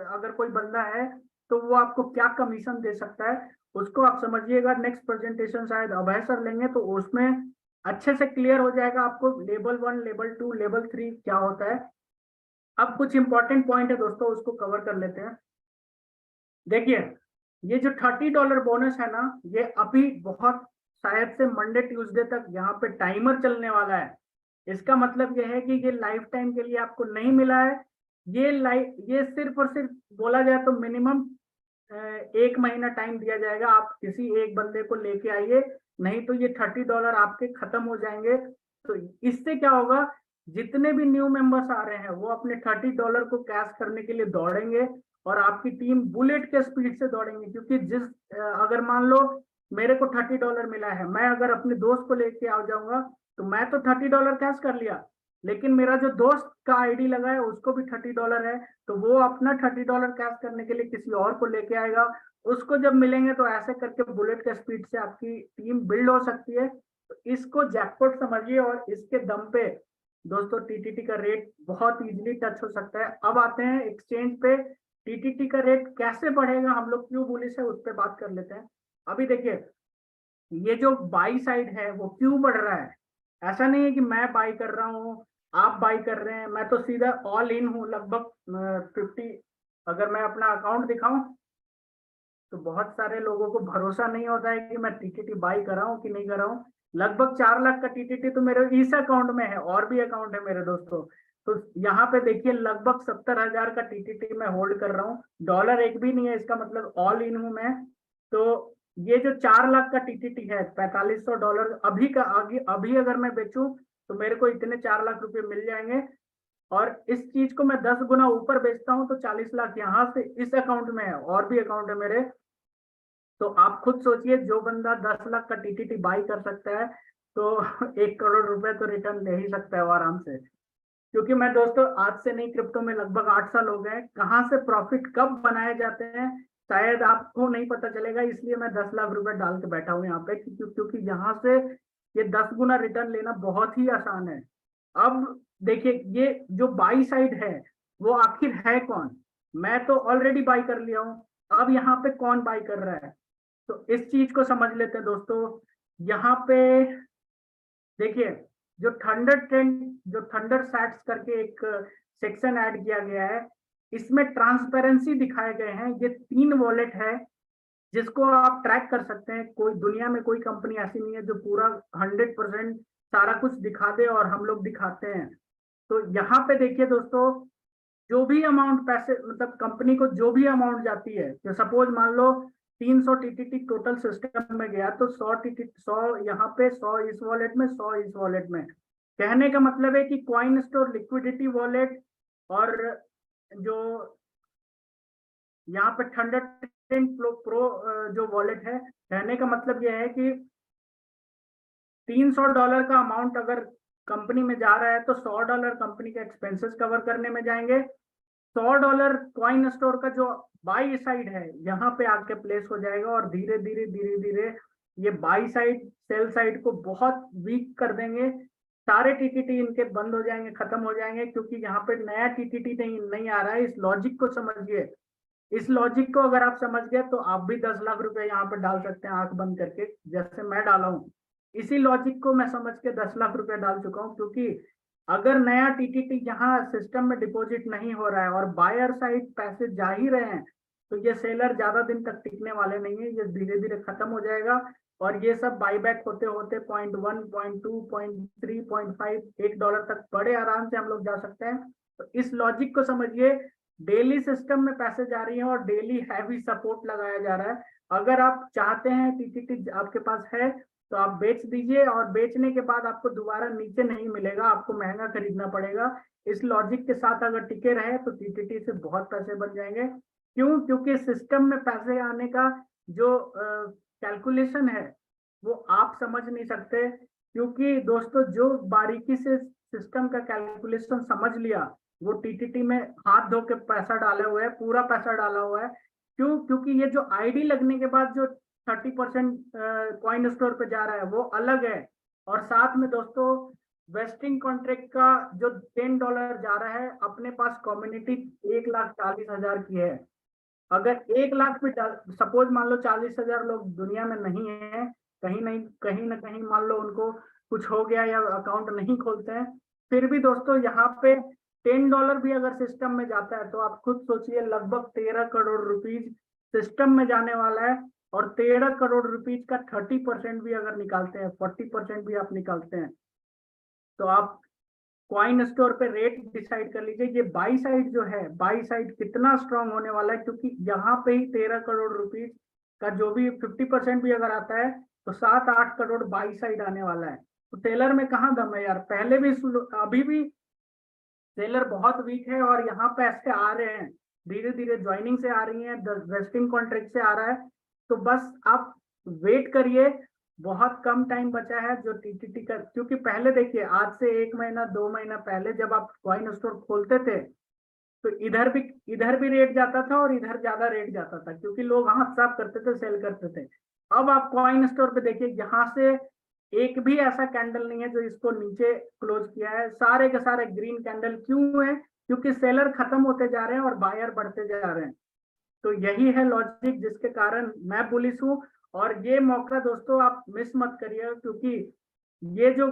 अगर कोई बंदा है तो वो आपको क्या कमीशन दे सकता है, उसको आप समझिएगा। नेक्स्ट प्रेजेंटेशन शायद अभय सर लेंगे, तो उसमें अच्छे से क्लियर हो जाएगा आपको लेवल 1, लेवल 2, लेवल 3 क्या होता है। अब कुछ इंपॉर्टेंट पॉइंट है दोस्तों, उसको कवर कर लेते हैं। देखिए, ये जो $30 बोनस है ना, ये अभी बहुत शायद से मंडे ट्यूसडे तक यहाँ पे टाइमर चलने वाला है। इसका मतलब ये है कि ये लाइफ टाइम के लिए आपको नहीं मिला है। ये सिर्फ और सिर्फ बोला जाए तो मिनिमम 1 महीना टाइम दिया जाएगा। आप किसी एक बंदे को लेके आइए, नहीं तो ये $30 आपके खत्म हो जाएंगे। तो इससे क्या होगा, जितने भी न्यू मेंबर्स आ रहे हैं वो अपने $30 को कैश करने के लिए दौड़ेंगे, और आपकी टीम बुलेट के स्पीड से दौड़ेंगे। क्योंकि अगर मान लो मेरे को $30 मिला है, मैं अगर अपने दोस्त को लेके आ जाऊंगा तो मैं तो $30 कैश कर लिया, लेकिन मेरा जो दोस्त का आईडी लगा है उसको भी $30 है, तो वो अपना $30 कैश करने के लिए किसी और को लेके आएगा। उसको जब मिलेंगे तो ऐसे करके बुलेट के स्पीड से आपकी टीम बिल्ड हो सकती है। तो इसको जैकपॉट समझिए, और इसके दम पे दोस्तों टीटीटी का रेट बहुत इजीली टच हो सकता है। अब आते हैं एक्सचेंज पे, टीटीटी का रेट कैसे बढ़ेगा, हम लोग क्यों बुलिश है उस पर बात कर लेते हैं। अभी देखिए, ये जो बाई साइड है वो क्यों बढ़ रहा है? ऐसा नहीं है कि मैं बाई कर रहा हूँ, आप बाई कर रहे हैं, मैं तो सीधा ऑल इन हूँ लगभग 50। अगर मैं अपना अकाउंट दिखाऊं तो बहुत सारे लोगों को भरोसा नहीं होता है कि मैं टीटीटी बाई कर रहा हूँ कि नहीं कर रहा हूँ। लगभग 4 लाख का टीटीटी तो मेरे इस अकाउंट में है, और भी अकाउंट है मेरे दोस्तों। तो यहाँ पे देखिए, लगभग 70,000 का टीटीटी मैं होल्ड कर रहा हूँ, डॉलर एक भी नहीं है, इसका मतलब ऑल इन हूँ मैं। तो ये जो 4 लाख का टीटीटी है, $4500 अभी का, आगे अभी अगर मैं बेचूं तो मेरे को इतने 4 लाख रुपए मिल जाएंगे। और इस चीज को मैं 10 गुना ऊपर बेचता हूँ तो 40 लाख यहाँ से इस अकाउंट में है, और भी अकाउंट है मेरे। तो आप खुद सोचिए, जो बंदा 10 लाख का टीटीटी बाई कर सकता है तो 1 करोड़ रुपए तो रिटर्न ले ही सकता है वो आराम से। क्योंकि मैं दोस्तों आज से नहीं, क्रिप्टो में लगभग 8 साल हो गए। कहाँ से प्रॉफिट कब बनाए जाते हैं शायद आपको नहीं पता चलेगा, इसलिए मैं 10 लाख रुपए डाल के बैठा हूँ यहाँ पे। क्योंकि यहाँ से ये 10 गुना रिटर्न लेना बहुत ही आसान है। अब देखिए, ये जो बाई साइड है वो आखिर है कौन? मैं तो ऑलरेडी बाई कर लिया हूँ, अब यहाँ पे कौन बाई कर रहा है? तो इस चीज को समझ लेते हैं दोस्तों। यहाँ पे देखिए, जो थंडर सैट्स करके एक सेक्शन ऐड किया गया है, इसमें ट्रांसपेरेंसी दिखाए गए हैं। ये 3 वॉलेट है जिसको आप ट्रैक कर सकते हैं। कोई दुनिया में कोई कंपनी ऐसी नहीं है जो पूरा 100% सारा कुछ दिखा दे, और हम लोग दिखाते हैं। तो यहाँ पे देखिए दोस्तों, जो भी अमाउंट पैसे, मतलब कंपनी को जो भी अमाउंट जाती है, तो सपोज मान लो 300 टीटीटी टोटल सिस्टम में गया, तो 100 टीटी 100 यहाँ पे, 100 इस वॉलेट में, 100 इस वॉलेट में। कहने का मतलब है कि कॉइन स्टोर, लिक्विडिटी वॉलेट, और जो यहाँ पे थंडर प्रो जो वॉलेट है, कहने का मतलब यह है कि $300 का अमाउंट अगर कंपनी में जा रहा है तो $100 कंपनी के एक्सपेंसेस कवर करने में जाएंगे। $100 कॉइन स्टोर का जो बाई साइड है यहाँ पे आके प्लेस हो जाएगा, और धीरे धीरे धीरे धीरे ये बाई साइड सेल साइड को बहुत वीक कर देंगे। सारे टीटीटी इनके बंद हो जाएंगे, खत्म हो जाएंगे, क्योंकि यहाँ पे नया टीटीटी नहीं आ रहा है। इस लॉजिक को समझिए। इस लॉजिक को अगर आप समझ गए तो आप भी 10 लाख रुपए यहाँ पे डाल सकते हैं आंख बंद करके, जैसे मैं डाला हूँ। इसी लॉजिक को मैं समझ के 10 लाख रुपए डाल चुका हूँ। क्योंकि अगर नया टीटीटी यहाँ सिस्टम में डिपॉजिट नहीं हो रहा है और बायर साइड पैसे जा ही रहे हैं, तो ये सेलर ज्यादा दिन तक टिकने वाले नहीं है, ये धीरे धीरे खत्म हो जाएगा। और ये सब बाईबैक होते होते 0.1, 0.2, 0.3, 0.5, $1 तक बड़े आराम से हम लोग जा सकते हैं। तो इस लॉजिक को समझिए। डेली सिस्टम में पैसे जा रही हैं और डेली हैवी सपोर्ट लगाया जा रहा है। अगर आप चाहते हैं टीटीटी आपके पास है तो आप बेच दीजिए, और बेचने के बाद आपको दोबारा नीचे नहीं मिलेगा, आपको महंगा खरीदना पड़ेगा। इस लॉजिक के साथ अगर टिके रहे तो टीटीटी से बहुत पैसे बन जाएंगे। क्यों? क्योंकि सिस्टम में पैसे आने का जो कैलकुलेशन है वो आप समझ नहीं सकते। क्योंकि दोस्तों, जो बारीकी से सिस्टम का कैलकुलेशन समझ लिया, वो टीटीटी में हाथ धो के पैसा डाले हुए है, पूरा पैसा डाला हुआ है। क्यों? क्योंकि ये जो आईडी लगने के बाद जो 30% कॉइन स्टोर पे जा रहा है वो अलग है। और साथ में दोस्तों वेस्टिंग कॉन्ट्रैक्ट का जो $10 जा रहा है, अपने पास कम्युनिटी 1,40,000 की है। अगर 1 लाख पे सपोज मान लो 40,000 लोग दुनिया में नहीं है, कहीं ना कहीं मान लो उनको कुछ हो गया या अकाउंट नहीं खोलते हैं, फिर भी दोस्तों यहाँ पे $10 भी अगर सिस्टम में जाता है तो आप खुद सोचिए लगभग 13 करोड़ रुपीज सिस्टम में जाने वाला है। और 13 करोड़ रुपीज का 30% भी अगर निकालते हैं, 40% भी आप निकालते हैं, तो आप कॉइन स्टोर पे रेट डिसाइड कर लीजिए। ये बाई साइड जो है, बाई साइड कितना स्ट्रांग होने वाला है, क्योंकि यहाँ पे ही 13 करोड़ रुपीज का जो भी 50% भी अगर आता है तो 7-8 करोड़ बाई साइड आने वाला है। तो टेलर में कहाँ दम है यार, पहले भी अभी भी सेलर बहुत वीक है और यहाँ पे ऐसे आ रहे हैं, धीरे धीरे ज्वाइनिंग से आ रही है, वेस्टिंग कॉन्ट्रैक्ट से आ रहा है। तो बस आप वेट करिए, बहुत कम टाइम बचा है जो टीटीटी का, क्योंकि पहले देखिए आज से 1 महीना 2 महीना पहले जब आप कॉइन स्टोर खोलते थे तो इधर भी रेट जाता था और इधर ज्यादा रेट जाता था, क्योंकि लोग हाथ साफ करते थे, सेल करते थे। अब आप कॉइन स्टोर पे देखिए, यहाँ से एक भी ऐसा कैंडल नहीं है जो इसको नीचे क्लोज किया है, सारे के सारे ग्रीन कैंडल। क्यों है? क्योंकि सेलर खत्म होते जा रहे हैं और बायर बढ़ते जा रहे हैं। तो यही है लॉजिक जिसके कारण मैं बुलिश हूँ। और ये मौका दोस्तों आप मिस मत करिए, क्योंकि ये जो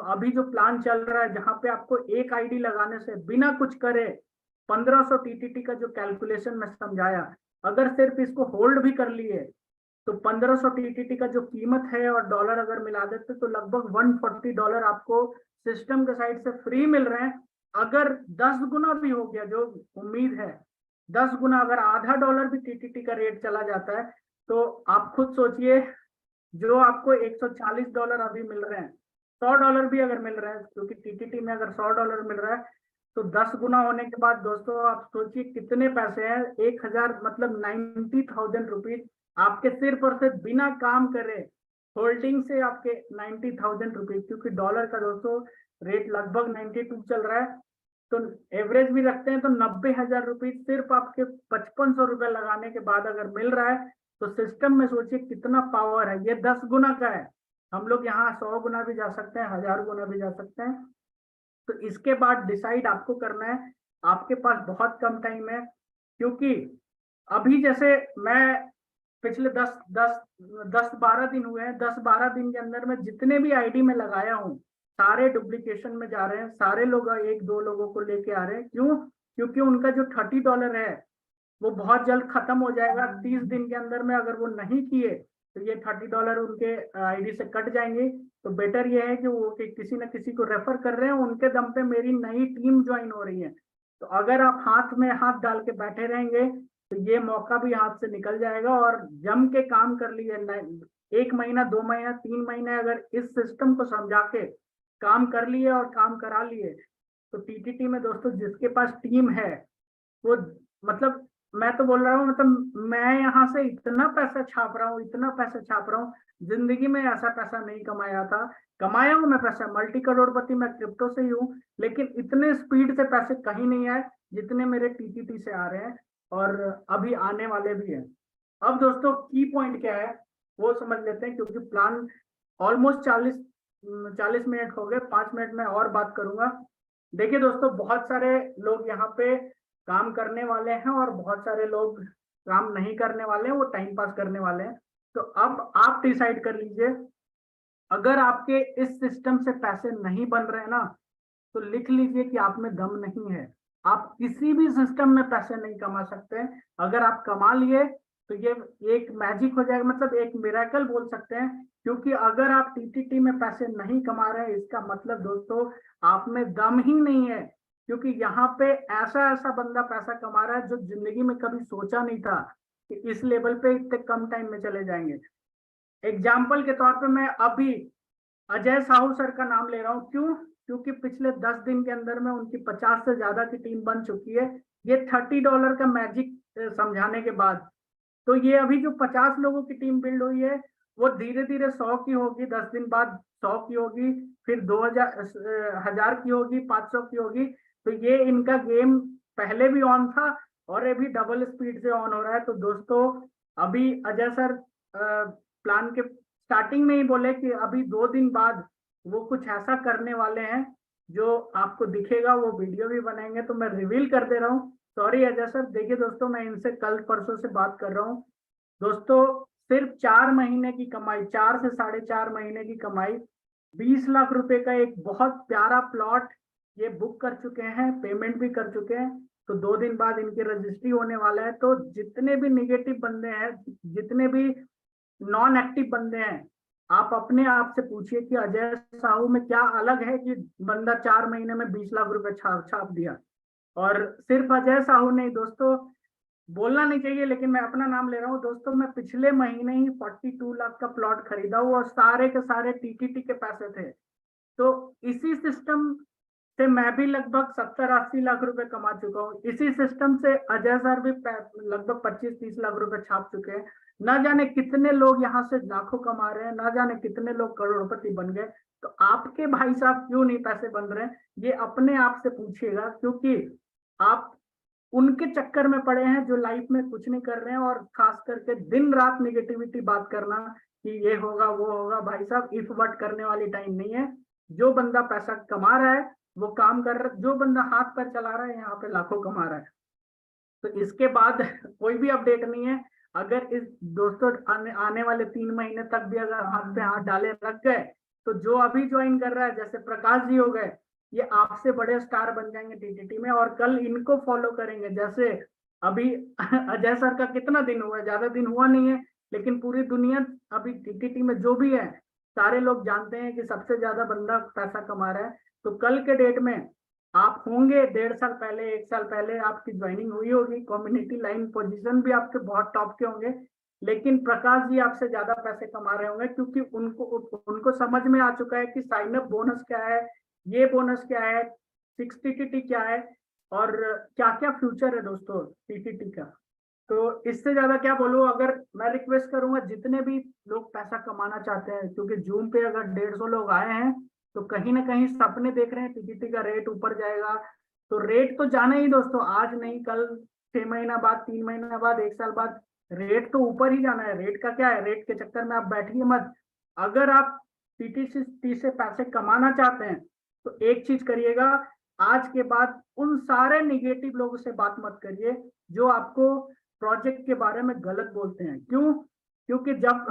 अभी जो प्लान चल रहा है जहां पे आपको एक आईडी लगाने से बिना कुछ करे 1500 टीटीटी का जो कैलकुलेशन मैं समझाया, अगर सिर्फ इसको होल्ड भी कर लिए तो 1500 टीटीटी का जो कीमत है और डॉलर अगर मिला देते तो लगभग $140 आपको सिस्टम के साइड से फ्री मिल रहे हैं। अगर 10 गुना भी हो गया, जो उम्मीद है 10 गुना, अगर आधा डॉलर भी टीटीटी का रेट चला जाता है तो आप खुद सोचिए, जो आपको $140 अभी मिल रहे हैं, $100 भी अगर मिल रहे हैं, क्योंकि टीटीटी में अगर $100 मिल रहा है तो 10 गुना होने के बाद दोस्तों आप सोचिए कितने पैसे हैं। 1,000 मतलब 90,000 रुपीज आपके सिर पर से बिना काम करे, होल्डिंग से आपके 90,000 रुपीज, क्योंकि डॉलर का दोस्तों रेट लगभग 92 चल रहा है। तो एवरेज भी रखते हैं तो 90,000 रुपीज सिर्फ आपके 5500 रुपए लगाने के बाद अगर मिल रहा है, तो सिस्टम में सोचिए कितना पावर है। ये 10 गुना का है, हम लोग यहाँ 100 गुना भी जा सकते हैं, 1000 गुना भी जा सकते हैं। तो इसके बाद डिसाइड आपको करना है, आपके पास बहुत कम टाइम है। क्योंकि अभी जैसे मैं पिछले 10-12 दिन हुए हैं, 10-12 दिन के अंदर में जितने भी आईडी में लगाया हूँ सारे डुप्लीकेशन में जा रहे हैं, सारे लोग 1-2 लोगों को लेके आ रहे हैं। क्यों? क्योंकि उनका जो $30 है वो बहुत जल्द खत्म हो जाएगा। 30 दिन के अंदर में अगर वो नहीं किए तो ये $30 उनके आईडी से कट जाएंगे। तो बेटर ये है कि वो किसी न किसी को रेफर कर रहे हैं, उनके दम पे मेरी नई टीम ज्वाइन हो रही है। तो अगर आप हाथ में हाथ डाल के बैठे रहेंगे तो ये मौका भी हाथ से निकल जाएगा। और जम के काम कर लिए 1 महीना 2 महीना 3 महीने अगर इस सिस्टम को समझा के काम कर लिए और काम करा लिए, तो टीटीटी में दोस्तों जिसके पास टीम है वो, मतलब मैं तो बोल रहा हूँ, मतलब मैं यहाँ से इतना पैसा छाप रहा हूँ, इतना पैसा छाप रहा हूँ, जिंदगी में ऐसा पैसा नहीं कमाया था। कमाया हूँ मैं पैसा, मल्टी करोड़पति मैं क्रिप्टो से ही हूँ, लेकिन इतने स्पीड से पैसे कहीं नहीं आए जितने मेरे टीटीटी से आ रहे हैं और अभी आने वाले भी हैं। अब दोस्तों की पॉइंट क्या है वो समझ लेते हैं, क्योंकि प्लान ऑलमोस्ट 40 मिनट हो गए, 5 मिनट में और बात करूंगा। देखिए दोस्तों, बहुत सारे लोग यहाँ पे काम करने वाले हैं और बहुत सारे लोग काम नहीं करने वाले हैं, वो टाइम पास करने वाले हैं। तो अब आप डिसाइड कर लीजिए, अगर आपके इस सिस्टम से पैसे नहीं बन रहे हैं ना, तो लिख लीजिए कि आप में दम नहीं है। आप किसी भी सिस्टम में पैसे नहीं कमा सकते। अगर आप कमा लिए तो ये एक मैजिक हो जाएगा, मतलब एक मिरेकल बोल सकते हैं। क्योंकि अगर आप टीटीटी में पैसे नहीं कमा रहे हैं, इसका मतलब दोस्तों आप में दम ही नहीं है। क्योंकि यहाँ पे ऐसा ऐसा बंदा पैसा कमा रहा है जो जिंदगी में कभी सोचा नहीं था कि इस लेवल पे इतने कम टाइम में चले जाएंगे। एग्जाम्पल के तौर पे मैं अभी अजय साहू सर का नाम ले रहा हूँ। क्यों? क्योंकि पिछले 10 दिन के अंदर में उनकी 50 से ज्यादा की टीम बन चुकी है, ये $30 का मैजिक समझाने के बाद। तो ये अभी जो 50 लोगों की टीम बिल्ड हुई है वो धीरे धीरे 100 की होगी, 10 दिन बाद 100 की होगी, फिर 1000 की होगी, 500 की होगी। तो ये इनका गेम पहले भी ऑन था और ये भी डबल स्पीड से ऑन हो रहा है। तो दोस्तों अभी अजय सर प्लान के स्टार्टिंग में ही बोले कि अभी 2 दिन बाद वो कुछ ऐसा करने वाले हैं जो आपको दिखेगा, वो वीडियो भी बनाएंगे। तो मैं रिवील कर दे रहा हूँ, सॉरी अजय सर। देखिए दोस्तों, मैं इनसे कल परसों से बात कर रहा हूँ दोस्तों। सिर्फ 4 महीने की कमाई, 4 से 4.5 महीने की कमाई, 20 लाख रुपए का एक बहुत प्यारा प्लॉट ये बुक कर चुके हैं, पेमेंट भी कर चुके हैं। तो 2 दिन बाद इनकी रजिस्ट्री होने वाला है। तो जितने भी निगेटिव बंदे हैं, जितने भी नॉन एक्टिव बंदे हैं, आप अपने आप से पूछिए कि अजय साहू में क्या अलग है कि बंदा 4 महीने में 20 लाख रुपए छाप छाप दिया। और सिर्फ अजय साहू नहीं दोस्तों, बोलना नहीं चाहिए लेकिन मैं अपना नाम ले रहा हूँ दोस्तों, मैं पिछले महीने ही 42 लाख का प्लॉट खरीदा हुआ और सारे के सारे टीटीटी के पैसे थे। तो इसी सिस्टम से मैं भी लगभग 70-80 लाख रुपए कमा चुका हूँ। इसी सिस्टम से अजय सर भी लगभग 25-30 लाख रुपए छाप चुके हैं। ना जाने कितने लोग यहाँ से लाखों कमा रहे हैं, ना जाने कितने लोग करोड़पति बन गए। तो आपके भाई साहब क्यों नहीं पैसे बन रहे हैं, ये अपने आप से पूछिएगा। क्योंकि आप उनके चक्कर में पड़े हैं जो लाइफ में कुछ नहीं कर रहे हैं, और खास करके दिन रात निगेटिविटी बात करना कि ये होगा वो होगा। भाई साहब इफ बट करने वाली टाइम नहीं है। जो बंदा पैसा कमा रहा है वो काम कर रहा है, जो बंदा हाथ पैर चला रहा है यहाँ पे लाखों कमा रहा है। तो इसके बाद कोई भी अपडेट नहीं है। अगर इस दोस्तों आने वाले 3 महीने तक भी अगर हाथ पे हाथ डाले रख गए, तो जो अभी ज्वाइन कर रहा है, जैसे प्रकाश जी हो गए, ये आपसे बड़े स्टार बन जाएंगे टीटीटी में, और कल इनको फॉलो करेंगे। जैसे अभी अजय सर का कितना दिन हुआ है, ज्यादा दिन हुआ नहीं है, लेकिन पूरी दुनिया अभी टीटीटी में जो भी है सारे लोग जानते हैं कि सबसे ज्यादा बंदा पैसा कमा रहा है। तो कल के डेट में आप होंगे 1.5 साल पहले, 1 साल पहले आपकी ज्वाइनिंग हुई होगी, कम्युनिटी लाइन पोजीशन भी आपके बहुत टॉप के होंगे, लेकिन प्रकाश जी आपसे ज्यादा पैसे कमा रहे होंगे, क्योंकि उनको उनको समझ में आ चुका है कि साइन अप बोनस क्या है, ये बोनस क्या है, 6 टीटीटी क्या है, और क्या क्या फ्यूचर है दोस्तों टीटीटी का। तो इससे ज्यादा क्या बोलूं। अगर मैं रिक्वेस्ट करूंगा, जितने भी लोग पैसा कमाना चाहते हैं, क्योंकि जूम पे अगर 150 लोग आए हैं, तो कहीं ना कहीं सपने देख रहे हैं टीटीटी का रेट ऊपर जाएगा। तो रेट तो जाना ही दोस्तों, आज नहीं कल, 6 महीना बाद, 3 महीना बाद, 1 साल बाद, रेट तो ऊपर ही जाना है। रेट का क्या है, रेट के चक्कर में आप बैठिए मत। अगर आप टीटीसी से पैसे कमाना चाहते हैं तो एक चीज करिएगा, आज के बाद उन सारे निगेटिव लोगों से बात मत करिए जो आपको प्रोजेक्ट के बारे में गलत बोलते हैं। क्यों? क्योंकि जब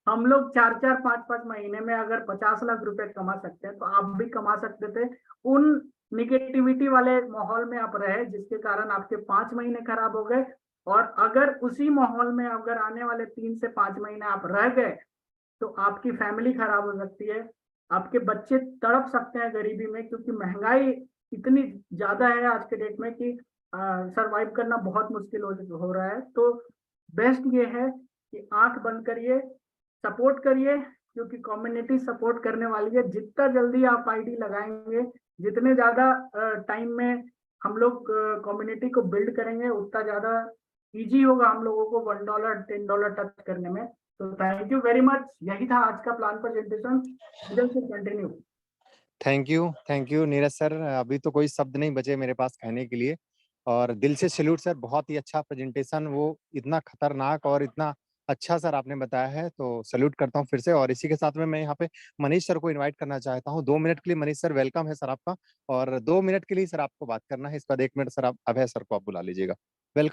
हम लोग 4-4 5-5 महीने में अगर 50 लाख रुपए कमा सकते हैं, तो आप भी कमा सकते थे। उन निगेटिविटी वाले माहौल में आप रहे जिसके कारण आपके 5 महीने खराब हो गए। और अगर उसी माहौल में अगर आने वाले 3 से 5 महीने आप रह गए, तो आपकी फैमिली खराब हो सकती है, आपके बच्चे तड़प सकते हैं गरीबी में, क्योंकि महंगाई इतनी ज्यादा है आज के डेट में कि सरवाइव करना बहुत मुश्किल हो रहा है। तो बेस्ट ये है कि आंख बंद करिए, सपोर्ट करिए, क्योंकि कम्युनिटी सपोर्ट करने वाली है। जितना जल्दी आप आईडी लगाएंगे, जितने ज्यादा टाइम में हम लोग कम्युनिटी को बिल्ड करेंगे, उतना ज्यादा इजी होगा हम लोगों को $1 $10 टच करने में। तो थैंक यू वेरी मच, यही था आज का प्लान प्रेजेंटेशन। से continue. Thank you Neeraj sir. अभी तो कोई शब्द नहीं बचे मेरे पास कहने के लिए, और दिल से सैल्यूट सर। बहुत ही अच्छा प्रेजेंटेशन, वो इतना खतरनाक और इतना अच्छा सर आपने बताया है, तो सैल्यूट करता हूँ फिर से। और इसी के साथ में मैं यहाँ पे मनीष सर को इनवाइट करना चाहता हूँ 2 मिनट के लिए। मनीष सर वेलकम है सर आपका, और 2 मिनट के लिए सर आपको बात करना है। इसके बाद 1 मिनट सर आप अभय सर को आप बुला लीजिएगा। वेलकम।